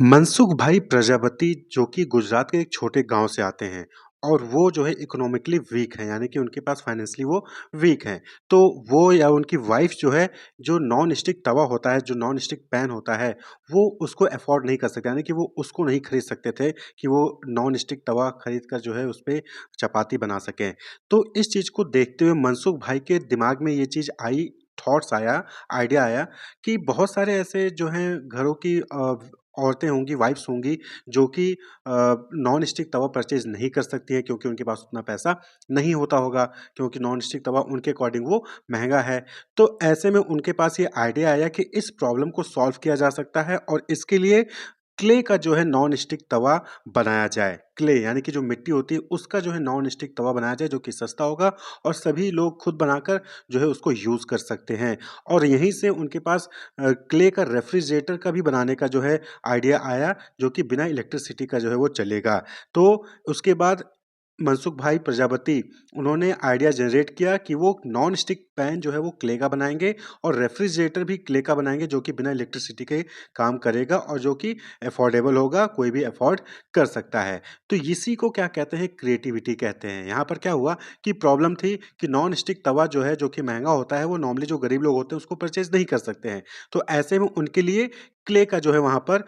मनसुख भाई प्रजापति जो कि गुजरात के एक छोटे गाँव से आते हैं और वो जो है इकोनॉमिकली वीक हैं, यानी कि उनके पास फाइनेंशियली वो वीक हैं। तो वो या उनकी वाइफ़ जो है, जो नॉन स्टिक तवा होता है, जो नॉन स्टिक पैन होता है, वो उसको अफ़ोर्ड नहीं कर सकते, यानी कि वो उसको नहीं खरीद सकते थे कि वो नॉन स्टिक तवा खरीद कर जो है उसपे चपाती बना सकें। तो इस चीज़ को देखते हुए मनसुख भाई के दिमाग में ये चीज़ आई, थॉट्स आया, आइडिया आया कि बहुत सारे ऐसे जो हैं घरों की औरतें होंगी, वाइफ़्स होंगी जो कि नॉन स्टिक तवा परचेज़ नहीं कर सकती हैं क्योंकि उनके पास उतना पैसा नहीं होता होगा, क्योंकि नॉन स्टिक तवा उनके अकॉर्डिंग वो महँगा है। तो ऐसे में उनके पास ये आइडिया आया कि इस प्रॉब्लम को सॉल्व किया जा सकता है और इसके लिए क्ले का जो है नॉन स्टिक तवा बनाया जाए। क्ले यानी कि जो मिट्टी होती है उसका जो है नॉन स्टिक तवा बनाया जाए जो कि सस्ता होगा और सभी लोग खुद बनाकर जो है उसको यूज़ कर सकते हैं। और यहीं से उनके पास क्ले का रेफ्रिजरेटर का भी बनाने का जो है आइडिया आया, जो कि बिना इलेक्ट्रिसिटी का जो है वो चलेगा। तो उसके बाद मनसुख भाई प्रजापति उन्होंने आइडिया जनरेट किया कि वो नॉन स्टिक पैन जो है वो क्ले का बनाएँगे और रेफ्रिजरेटर भी क्ले का बनाएँगे जो कि बिना इलेक्ट्रिसिटी के काम करेगा और जो कि अफोर्डेबल होगा, कोई भी अफ़ोर्ड कर सकता है। तो इसी को क्या कहते हैं, क्रिएटिविटी कहते हैं। यहाँ पर क्या हुआ कि प्रॉब्लम थी कि नॉन स्टिक तवा जो है, जो कि महँगा होता है, वो नॉर्मली जो गरीब लोग होते हैं उसको परचेज़ नहीं कर सकते हैं। तो ऐसे में उनके लिए क्ले का जो है वहाँ पर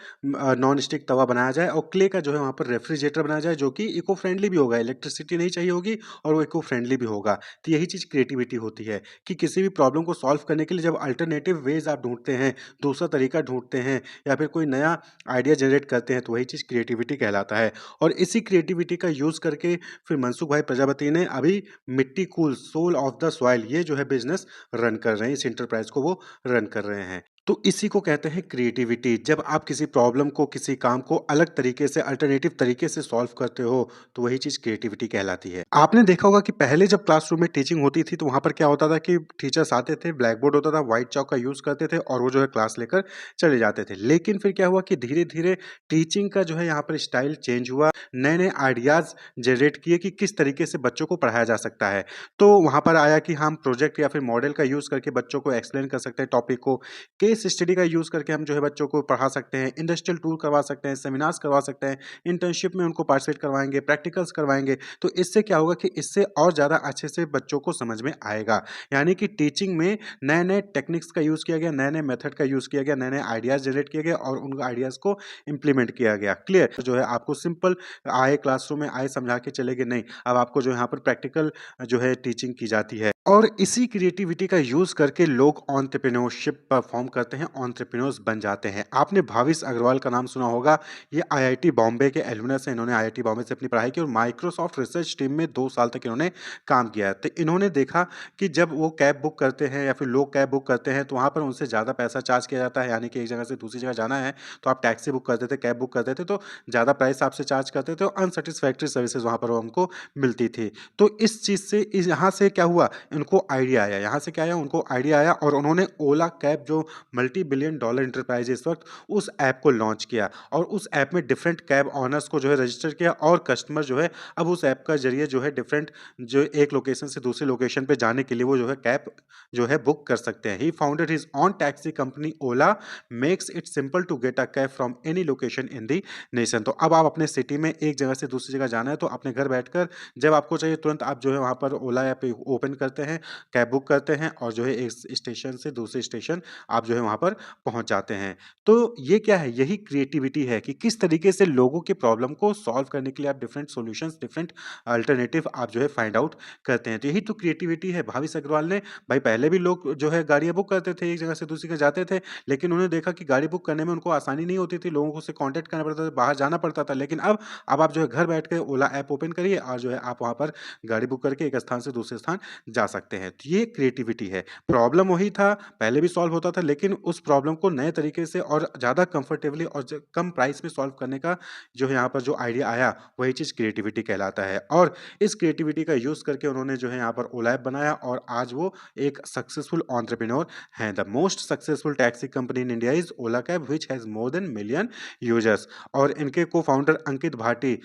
नॉन स्टिक तवा बनाया जाए और क्ले का जो है वहाँ पर रेफ्रिजरेटर बनाया जाए जो कि इको फ्रेंडली भी होगा, इलेक्ट्रिसिटी नहीं चाहिए होगी और वो इको फ्रेंडली भी होगा। तो यही चीज़ क्रिएटिविटी होती है कि किसी भी प्रॉब्लम को सॉल्व करने के लिए जब अल्टरनेटिव वेज़ आप ढूँढते हैं, दूसरा तरीका ढूँढते हैं या फिर कोई नया आइडिया जनरेट करते हैं, तो वही चीज़ क्रिएटिविटी कहलाता है। और इसी क्रिएटिविटी का यूज़ करके फिर मनसुख भाई प्रजापति ने अभी मिट्टी cool soul of the soil ये जो है बिज़नेस रन कर रहे हैं, इस एंटरप्राइज़ को वो रन कर रहे हैं। तो इसी को कहते हैं क्रिएटिविटी। जब आप किसी प्रॉब्लम को, किसी काम को अलग तरीके से, अल्टरनेटिव तरीके से सॉल्व करते हो, तो वही चीज़ क्रिएटिविटी कहलाती है। आपने देखा होगा कि पहले जब क्लासरूम में टीचिंग होती थी, तो वहाँ पर क्या होता था कि टीचर्स आते थे, ब्लैक बोर्ड होता था, व्हाइट चॉक का यूज़ करते थे और वो जो है क्लास लेकर चले जाते थे। लेकिन फिर क्या हुआ कि धीरे-धीरे टीचिंग का जो है यहाँ पर स्टाइल चेंज हुआ, नए-नए आइडियाज़ जनरेट किए कि किस तरीके से बच्चों को पढ़ाया जा सकता है। तो वहाँ पर आया कि हम प्रोजेक्ट या फिर मॉडल का यूज़ करके बच्चों को एक्सप्लेन कर सकते हैं टॉपिक को। केस स्टडी का यूज़ करके हम जो है बच्चों को पढ़ा सकते हैं, इंडस्ट्रियल टूर करवा सकते हैं, सेमिनार्स करवा सकते हैं, इंटर्नशिप में उनको पार्टिसिपेट करवाएँगे, प्रैक्टिकल्स करवाएँगे। तो इससे क्या होगा कि इससे और ज़्यादा अच्छे से बच्चों को समझ में आएगा। यानी कि टीचिंग में नए-नए टेक्निक्स का यूज़ किया गया, नए-नए मेथड का यूज़ किया गया, नए-नए आइडियाज़ जनरेट किए गए और उन आइडियाज़ को इम्प्लीमेंट किया गया। क्लियर? जो है आपको सिंपल आए क्लासरूम में आए समझा के चले गए, नहीं, अब आपको जो है यहाँ पर प्रैक्टिकल जो है टीचिंग की जाती है। और इसी क्रिएटिविटी का यूज़ करके लोग एंटरप्रेन्योरशिप परफॉर्म करते हैं, एंटरप्रेन्योर्स बन जाते हैं। आपने भाविश अग्रवाल का नाम सुना होगा, ये आईआईटी बॉम्बे के एलुमनस हैं, इन्होंने आईआईटी बॉम्बे से अपनी पढ़ाई की और माइक्रोसॉफ्ट रिसर्च टीम में 2 साल तक इन्होंने काम किया है। तो इन्होंने देखा कि जब वो कैब बुक करते हैं या फिर लोग कैब बुक करते हैं, तो वहाँ पर उनसे ज़्यादा पैसा चार्ज किया जाता है, यानी कि एक जगह से दूसरी जगह जाना है, तो आप टैक्सी बुक करते थे, कैब बुक करते थे, तो ज़्यादा प्राइस आपसे चार्ज करते थे और अनसैटिस्फैक्टरी सर्विसेज़ वहाँ पर उनको मिलती थी। तो इस चीज़ से इस यहाँ से क्या हुआ, इनको आइडिया आया, यहाँ से क्या आया, उनको आइडिया आया और उन्होंने ओला कैब जो मल्टी बिलियन डॉलर एंटरप्राइज़ है इस वक़्त, उस ऐप को लॉन्च किया और उस ऐप में डिफरेंट कैब ओनर्स को जो है रजिस्टर किया और कस्टमर जो है अब उस ऐप का ज़रिए जो है डिफरेंट जो एक लोकेशन से दूसरी लोकेशन पे जाने के लिए वो जो है कैब जो है बुक कर सकते हैं। He founded his own taxi company Ola makes it simple to get a cab from any location in the nation. तो अब आप अपने सिटी में एक जगह से दूसरी जगह जाना है तो अपने घर बैठकर जब आपको चाहिए तुरंत आप जो है वहाँ पर ओला ऐप ओपन करते हैं, कैब बुक करते हैं और जो है एक स्टेशन से दूसरे स्टेशन आप जो है वहाँ पर पहुँच जाते हैं। तो ये क्या है? यही क्रिएटिविटी है कि किस तरीके से लोगों के प्रॉब्लम को सॉल्व करने के लिए आप डिफरेंट सॉल्यूशंस, डिफरेंट अल्टरनेटिव आप जो है फाइंड आउट करते हैं। तो यही तो क्रिएटिविटी है। भाविश अग्रवाल ने भाई पहले भी लोग जो है गाड़ियाँ बुक करते थे, एक जगह से दूसरी जगह जाते थे, लेकिन उन्होंने देखा कि गाड़ी बुक करने में उनको आसानी नहीं होती थी, लोगों से कॉन्टैक्ट करना पड़ता था, बाहर जाना पड़ता था। लेकिन अब आप जो है घर बैठ के ओला ऐप ओपन करिए और जो है आप वहाँ पर गाड़ी बुक करके एक स्थान से दूसरे स्थान जा सकते हैं। तो ये क्रिएटिविटी है। प्रॉब्लम वही था, पहले भी सॉल्व होता था लेकिन उस प्रॉब्लम को नए तरीके से और ज़्यादा कंफर्टेबली और कम प्राइस में सॉल्व करने का जो है यहाँ पर जो आइडिया आया, वही चीज़ क्रिएटिविटी कहलाता है। और इस क्रिएटिविटी का यूज़ करके उन्होंने जो है यहाँ पर ओला ऐप बनाया और आज वो एक सक्सेसफुल एंटरप्रेन्योर हैं। The most successful taxi company in India is Ola cab which has more than million users. और इनके को-फाउंडर अंकित भाटी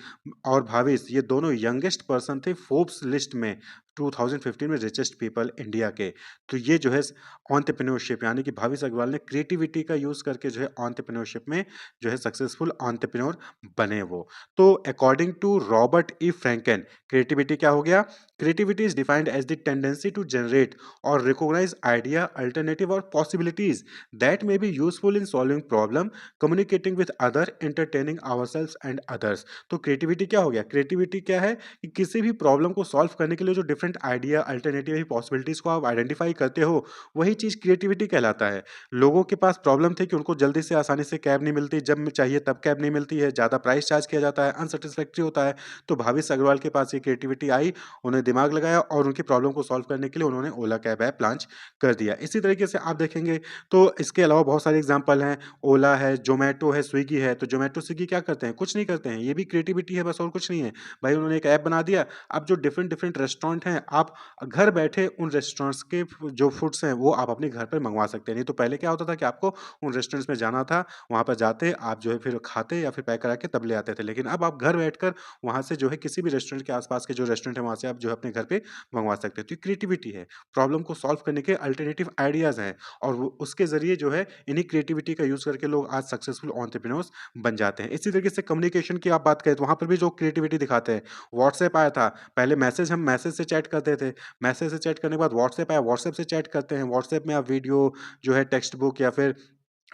और भाविश ये दोनों यंगेस्ट पर्सन थे फोर्ब्स लिस्ट में। 2015 में रिचेस्ट पीपल इंडिया के। तो ये जो है एंटरप्रेन्योरशिप यानी कि भाविश अग्रवाल ने क्रिएटिविटी का यूज़ करके जो है एंटरप्रेन्योरशिप में जो है सक्सेसफुल एंटरप्रेन्योर बने वो। तो according to Robert E Franken, creativity क्या हो गया? Creativity is defined as the tendency to generate और रिकॉग्नाइज आइडिया, अल्टरनेटिव और possibilities that may be useful in solving problem, communicating with other, entertaining ourselves and others. तो creativity क्या हो गया? Creativity क्या है कि किसी भी प्रॉब्लम को सॉल्व करने के लिए जो डिफरेंट आइडिया, अल्टरनेटिव या पॉसिबिलिटीज़ को आप आइडेंटिफाई करते हो, वही चीज़ क्रिएटिविटी कहलाता है। लोगों के पास प्रॉब्लम थी कि उनको जल्दी से आसानी से कैब नहीं मिलती, जब चाहिए तब कैब नहीं मिलती है, ज़्यादा प्राइस चार्ज किया जाता है, अनसैटिस्फैक्टरी होता है। तो भाविश अग्रवाल के पास ये क्रिएटिविटी आई, उन्हें दिमाग लगाया और उनकी प्रॉब्लम को सॉल्व करने के लिए उन्होंने ओला कैब ऐप लॉन्च कर दिया। इसी तरीके से आप देखेंगे तो इसके अलावा बहुत सारे एग्ज़ाम्पल हैं, ओला है, ज़ोमैटो है, स्विगी है। तो ज़ोमैटो, स्विगी क्या करते हैं? कुछ नहीं करते हैं, ये भी क्रिएटिविटी है बस और कुछ नहीं है। भाई उन्होंने एक ऐप बना दिया, अब जो डिफरेंट-डिफरेंट रेस्टोरेंट हैं, आप घर बैठे उन रेस्टोरेंट्स के जो फूड्स हैं, वो आप अपने घर पे मँगवा सकते हैं। नहीं तो पहले क्या होता था कि आपको उन रेस्टोरेंट्स में जाना था, वहाँ पर जाते आप जो है फिर खाते या फिर पैक करा के तब ले आते थे। लेकिन अब आप घर बैठकर वहाँ से जो है किसी भी रेस्टोरेंट के आस-पास के जो रेस्टोरेंट है, वहाँ से आप जो है अपने घर पे मँगवा सकते हैं। तो ये क्रिएटिविटी है, प्रॉब्लम को सॉल्व करने के अल्टरनेटिव आइडियाज़ हैं और वो उसके ज़रिए जो है इन्हीं क्रिएटिविटी का यूज़ करके लोग आज सक्सेसफुल एंटरप्रेन्योर्स बन जाते हैं। इसी तरीके से कम्युनिकेशन की आप बात करें तो वहाँ पर भी जो क्रिएटिविटी दिखाते हैं, व्हाट्सऐप आया था, पहले हम मैसेज से चैट करते थे, मैसेज से चैट करने के बाद व्हाट्सऐप आया, व्हाट्सऐप से चैट करते हैं, व्हाट्सऐप में आप वीडियो जो है टेक्स्ट बुक या फिर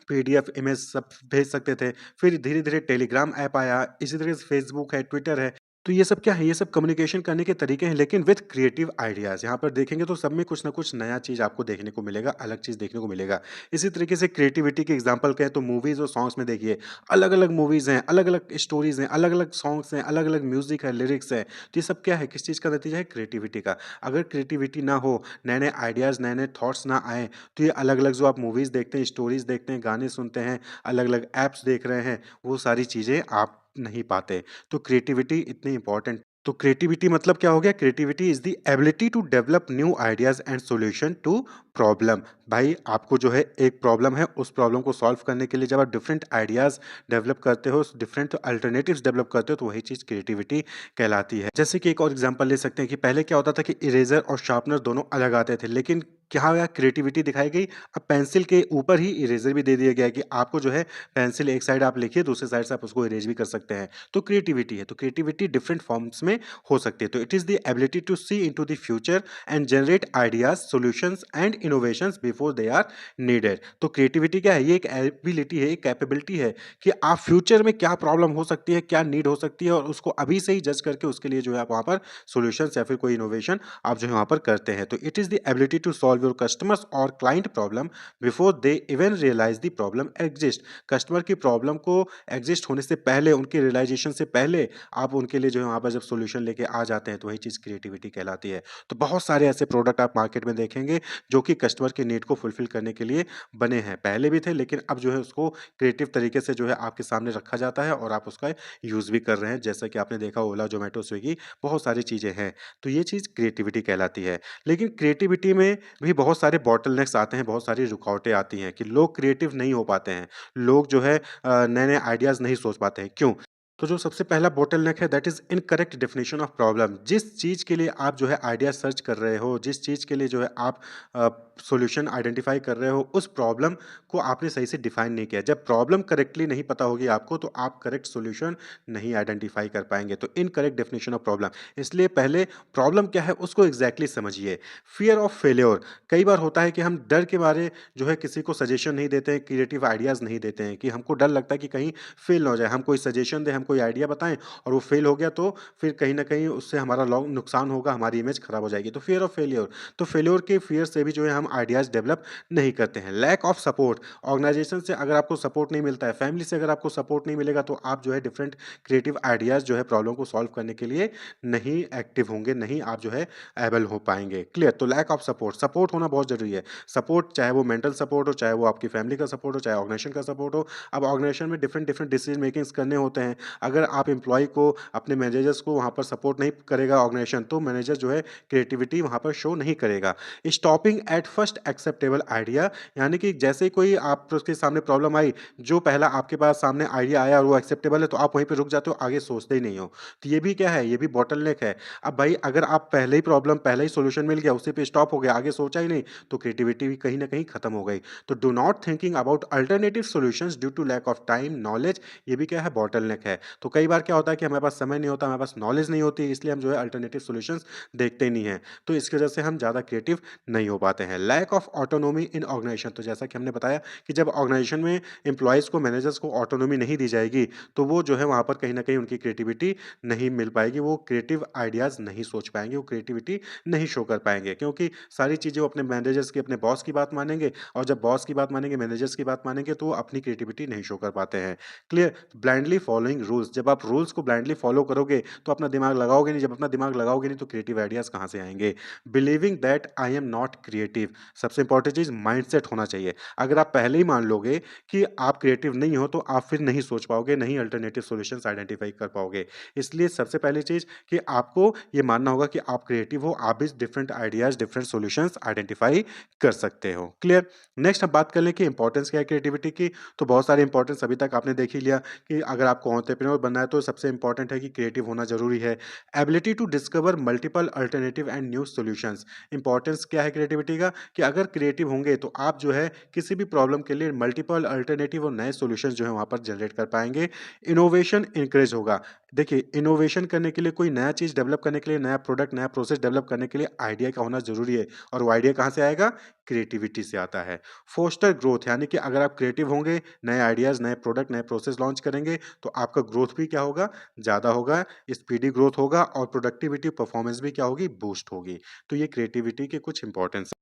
पीडीएफ, इमेज सब भेज सकते थे। फिर धीरे-धीरे टेलीग्राम ऐप आया, इसी तरीके से फेसबुक है, ट्विटर है। तो ये सब क्या है? ये सब कम्युनिकेशन करने के तरीके हैं लेकिन विथ क्रिएटिव आइडियाज़। यहाँ पर देखेंगे तो सब में कुछ न कुछ नया चीज़ आपको देखने को मिलेगा, अलग चीज़ देखने को मिलेगा। इसी तरीके से क्रिएटिविटी के एग्ज़ाम्पल कहें तो मूवीज़ और सॉन्ग्स में देखिए, अलग-अलग मूवीज़ हैं, अलग-अलग स्टोरीज़ हैं, अलग-अलग सॉन्ग्स हैं, अलग-अलग म्यूज़िक है, लिरिक्स हैं। तो ये सब क्या है? किस चीज़ का नतीजा है? क्रिएटिविटी का। अगर क्रिएटिविटी ना हो, नए-नए आइडियाज़, नए-नए थॉट्स ना आएँ, तो ये अलग-अलग जो आप मूवीज़ देखते हैं, स्टोरीज़ देखते हैं, गाने सुनते हैं, अलग-अलग ऐप्स देख रहे हैं, वो सारी चीज़ें आप नहीं पाते। तो क्रिएटिविटी इतनी इम्पोर्टेंट। तो क्रिएटिविटी मतलब क्या हो गया? Creativity is the ability to develop new ideas and solution to problem. भाई आपको जो है एक प्रॉब्लम है, उस प्रॉब्लम को सॉल्व करने के लिए जब आप डिफरेंट आइडियाज़ डेवलप करते हो, डिफरेंट अल्टरनेटिव्स डेवलप करते हो, तो वही चीज़ क्रिएटिविटी कहलाती है। जैसे कि एक और एग्ज़ाम्पल ले सकते हैं कि पहले क्या होता था कि इरेज़र और शार्पनर दोनों अलग आते थे, लेकिन क्या हुआ? क्रिएटिविटी दिखाई गई। अब पेंसिल के ऊपर ही इरेज़र भी दे दिया गया है कि आपको जो है पेंसिल एक साइड आप लिखिए, दूसरी साइड से आप उसको इरेज़ भी कर सकते हैं। तो क्रिएटिविटी है। तो क्रिएटिविटी डिफरेंट फॉर्म्स में हो सकती है। तो it is the ability to see into the future and generate ideas, solutions and innovations before they are needed. तो क्रिएटिविटी क्या है? ये एक एबिलिटी है, एक कैपेबिलिटी है कि आप फ्यूचर में क्या प्रॉब्लम हो सकती है, क्या नीड हो सकती है और उसको अभी से ही जज करके उसके लिए जो है आप वहाँ पर सॉल्यूशंस या फिर कोई इनोवेशन आप जो है वहाँ पर करते हैं। तो it is the ability to solve your customers और client problem before they even realise the problem exist. Customer की प्रॉब्लम को एग्जिस्ट होने से पहले, उनकी रियलाइज़ेशन से पहले आप उनके लिए जो है वहाँ पर जब सॉल्यूशन लेके आ जाते हैं, तो वही चीज़ क्रिएटिविटी कहलाती है। तो बहुत सारे ऐसे प्रोडक्ट आप मार्केट में देखेंगे, जो कि कस्टमर की नीड को फुलफ़िल करने के लिए बने हैं। पहले भी थे, लेकिन अब जो है उसको क्रिएटिव तरीके से जो है आपके सामने रखा जाता है और आप उसका यूज़ भी कर रहे हैं। जैसा कि आपने देखा ओला, ज़ोमैटो, स्विगी, बहुत सारी चीज़ें हैं। तो ये चीज़ क्रिएटिविटी कहलाती है। लेकिन क्रिएटिविटी में भी बहुत सारे बॉटलनेक्स आते हैं, बहुत सारी रुकावटें आती हैं कि लोग क्रिएटिव नहीं हो पाते हैं। लोग जो है नए-नए आइडियाज़ नहीं सोच पाते हैं। क्यों? तो जो सबसे पहला बॉटलनेक है that is incorrect definition of problem. जिस चीज़ के लिए आप जो है आइडिया सर्च कर रहे हो, जिस चीज़ के लिए जो है आप अ, सॉल्यूशन आइडेंटिफ़ाई कर रहे हो, उस प्रॉब्लम को आपने सही से डिफ़ाइन नहीं किया। जब प्रॉब्लम करेक्टली नहीं पता होगी आपको, तो आप करेक्ट सॉल्यूशन नहीं आइडेंटिफ़ाई कर पाएँगे। तो इनकरेक्ट डेफिनिशन ऑफ प्रॉब्लम। इसलिए पहले प्रॉब्लम क्या है उसको एग्ज़ैक्टली समझिए। Fear of failure. कई बार होता है कि हम डर के मारे जो है किसी को सजेशन नहीं देते हैं, क्रिएटिव आइडियाज़ नहीं देते हैं कि हमको डर लगता है कि कहीं फेल ना हो जाए। हम कोई सजेशन दें, हम कोई आइडिया बताएँ और वो फेल हो गया तो फिर कहीं न कहीं उससे हमारा लॉन्ग नुकसान होगा, हमारी इमेज खराब हो जाएगी। तो फ़ियर ऑफ फेल्योर। तो फेल्योर के फ़ियर से भी जो है हम आइडियाज़ डेवलप नहीं करते हैं। Lack of support. ऑर्गनाइज़ेशन से अगर आपको सपोर्ट नहीं मिलता है, फैमिली से अगर आपको सपोर्ट नहीं मिलेगा, तो आप जो है डिफरेंट क्रिएटिव आइडियाज़ जो है प्रॉब्लम को सॉल्व करने के लिए नहीं एक्टिव होंगे, नहीं आप जो है एबल हो पाएँगे। क्लियर? तो लैक ऑफ सपोर्ट। सपोर्ट होना बहुत ज़रूरी है। सपोर्ट चाहे वो मेंटल सपोर्ट हो, चाहे वो आपकी फैमिली का सपोर्ट हो, चाहे ऑर्गनाइज़ेशन का सपोर्ट हो। अब ऑर्गनाइज़ेशन में डिफरेंट डिफरेंट डिसीज़न मेकिंग्स करने होते हैं। अगर आप एम्प्लॉयी को, अपने मैनेजर्स को वहाँ पर सपोर्ट नहीं करेगा ऑर्गेनाइजेशन, तो मैनेजर जो है क्रिएटिविटी वहाँ पर शो नहीं करेगा। Stopping at first acceptable idea, यानी कि जैसे ही कोई आप उसके सामने प्रॉब्लम आई, जो पहला आपके पास सामने आइडिया आया और वो एक्सेप्टेबल है, तो आप वहीं पे रुक जाते हो, आगे सोचते ही नहीं हो। तो ये भी क्या है, ये भी बॉटलनेक है। अब भाई अगर आप पहले ही प्रॉब्लम, पहले ही सॉल्यूशन मिल गया, उसी पे स्टॉप हो गया, आगे सोचा ही नहीं, तो क्रिएटिविटी भी कहीं न कहीं खत्म हो गई। तो do not thinking about alternative solutions due to lack of time, knowledge, ये भी क्या है, बॉटलनेक है। तो कई बार क्या होता है कि हमारे पास समय नहीं होता, हमारे पास नॉलेज नहीं होती, इसलिए हम जो है अल्टरनेटिव सॉल्यूशंस देखते ही नहीं हैं। तो इसकी वजह से हम ज़्यादा क्रिएटिव नहीं हो पाते हैं। Lack of autonomy in organisation, तो जैसा कि हमने बताया कि जब ऑर्गेनाइजेशन में एम्प्लॉइज़ को, मैनेजर्स को ऑटोनॉमी नहीं दी जाएगी, तो वो जो है वहाँ पर कहीं न कहीं उनकी क्रिएटिविटी नहीं मिल पाएगी, वो क्रिएटिव आइडियाज़ नहीं सोच पाएँगे, वो क्रिएटिविटी नहीं शो कर पाएँगे, क्योंकि सारी चीज़ें वो अपने मैनेजर्स की, अपने बॉस की बात मानेंगे, और जब बॉस की बात मानेंगे, मैनेजर्स की बात मानेंगे, तो वो अपनी क्रिएटिविटी नहीं शो कर पाते हैं। क्लियर? ब्लाइंडली फॉलोइंग रूल्स, जब आप रूल्स को ब्लाइंडली फॉलो करोगे, तो अपना दिमाग लगाओगे नहीं, जब अपना दिमाग लगाओगे नहीं, तो क्रिएटिव आइडियाज़ कहाँ से आएँगे? Believing that I am not creative, सबसे इंपॉर्टेंट चीज़ माइंडसेट होना चाहिए। अगर आप पहले ही मान लोगे कि आप क्रिएटिव नहीं हो, तो आप फिर नहीं सोच पाओगे, नहीं अल्टरनेटिव सॉल्यूशंस आइडेंटिफाई कर पाओगे। इसलिए सबसे पहली चीज़ कि आपको ये मानना होगा कि आप क्रिएटिव हो, आप भी different ideas, different solutions identify कर सकते हो। क्लियर? नेक्स्ट हम बात कर लें कि इंपॉर्टेंस क्या है क्रिएटिविटी की, तो बहुत सारे इंपॉर्टेंस अभी तक आपने देख ही लिया कि अगर आपको एंटरप्रेन्योर बनना है, तो सबसे इंपॉर्टेंट है कि क्रिएटिव होना ज़रूरी है। Ability to discover multiple alternative and new solutions, importance क्या है क्रिएटिविटी का, कि अगर क्रिएटिव होंगे, तो आप जो है किसी भी प्रॉब्लम के लिए मल्टीपल अल्टरनेटिव और नए सॉल्यूशंस जो है वहाँ पर जनरेट कर पाएँगे। इनोवेशन इंकरेज होगा। देखिए, इनोवेशन करने के लिए, कोई नया चीज़ डेवलप करने के लिए, नया प्रोडक्ट, नया प्रोसेस डेवलप करने के लिए आइडिया का होना ज़रूरी है, और वो आइडिया कहाँ से आएगा? क्रिएटिविटी से आता है। फोस्टर ग्रोथ, यानी कि अगर आप क्रिएटिव होंगे, नए आइडियाज़, नए प्रोडक्ट, नए प्रोसेस लॉन्च करेंगे, तो आपका ग्रोथ भी क्या होगा? ज़्यादा होगा, स्पीडी ग्रोथ होगा, और प्रोडक्टिविटी, परफॉर्मेंस भी क्या होगी? बूस्ट होगी। तो ये क्रिएटिविटी के कुछ इंपॉर्टेंस।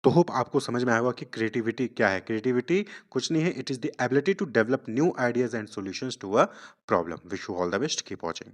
तो होप आपको समझ में आया होगा कि क्रिएटिविटी क्या है। क्रिएटिविटी कुछ नहीं है, it is the ability to develop new ideas and solutions to a problem. Wish you all the best, keep watching.